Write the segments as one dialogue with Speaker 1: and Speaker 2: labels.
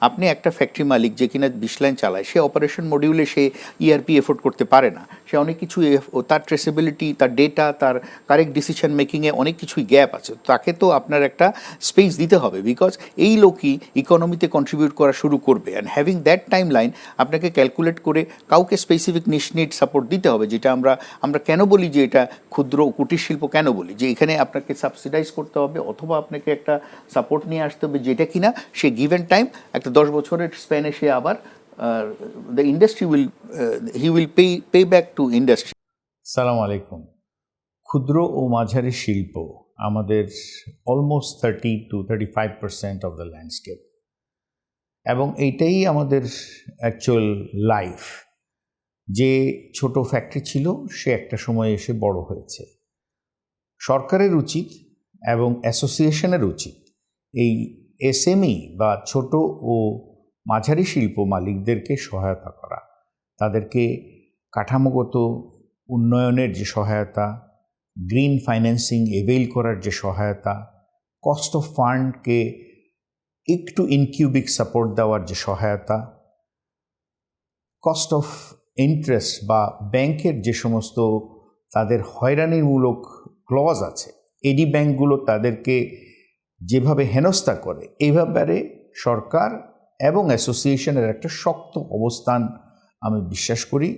Speaker 1: আপনি একটা ফ্যাক্টরি মালিক যে কিনা 20 লাইন চালায়, সে অপারেশন মডিউলে সে ইআরপি এফোর্ড করতে পারে না। সে অনেক কিছু তার ট্রেসেবিলিটি, তার ডেটা, তার কারেক্ট ডিসিশন মেকিংয়ে অনেক কিছুই গ্যাপ আছে। তাকে তো আপনার একটা স্পেস দিতে হবে, বিকজ এই লোকই ইকোনমিতে কন্ট্রিবিউট করা শুরু করবে। And having that time line আপনাকে ক্যালকুলেট করে কাউকে স্পেসিফিক নিড সাপোর্ট দিতে হবে। যেটা আমরা কেন বলি যে এটা ক্ষুদ্র কুটির শিল্প, কেন বলি যে এখানে আপনাকে সাবসিডাইজ করতে হবে অথবা আপনাকে একটা সাপোর্ট নিয়ে আসতে হবে, যেটা কিনা সে গিভেন টাইম একটা 10 বছরের স্প্যানে সে আবার the industry he will pay back to industry.
Speaker 2: সালাম আলাইকুম। ক্ষুদ্র ও মাঝারি শিল্প আমাদের almost 30 to 35% of the landscape, এবং এইটাই আমাদের অ্যাকচুয়াল লাইফ। যে ছোট ফ্যাক্টরি ছিল সে একটা সময় এসে বড় হয়েছে। সরকারের উচিত এবং অ্যাসোসিয়েশনের উচিত এই এসএমই বা ছোট ও মাঝারি শিল্প মালিকদেরকে সহায়তা করা, তাদেরকে কাঠামোগত উন্নয়নের যে সহায়তা, গ্রিন ফাইন্যান্সিং এভেইল করার যে সহায়তা, কস্ট অফ ফান্ডকে একটু ইনকিউবিক সাপোর্ট দেওয়ার যে সহায়তা, কস্ট অফ ইন্টারেস্ট বা ব্যাংকের যে সমস্ত তাদের হয়রানিমূলক ক্লজ আছে, এডি ব্যাংকগুলো তাদেরকে যেভাবে হেনস্থা করে, এই ব্যাপারে সরকার এবং অ্যাসোসিয়েশনের একটা শক্ত অবস্থান আমি বিশ্বাস করি।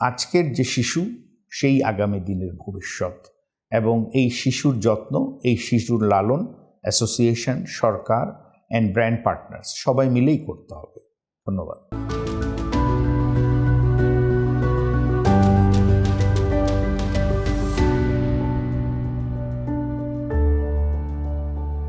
Speaker 2: আজকের যে শিশু সেই আগামী দিনের ভবিষ্যৎ, এবং এই শিশুর যত্ন, এই শিশুর লালন অ্যাসোসিয়েশন, সরকার অ্যান্ড ব্র্যান্ড পার্টনার্স সবাই মিলেই করতে হবে। ধন্যবাদ।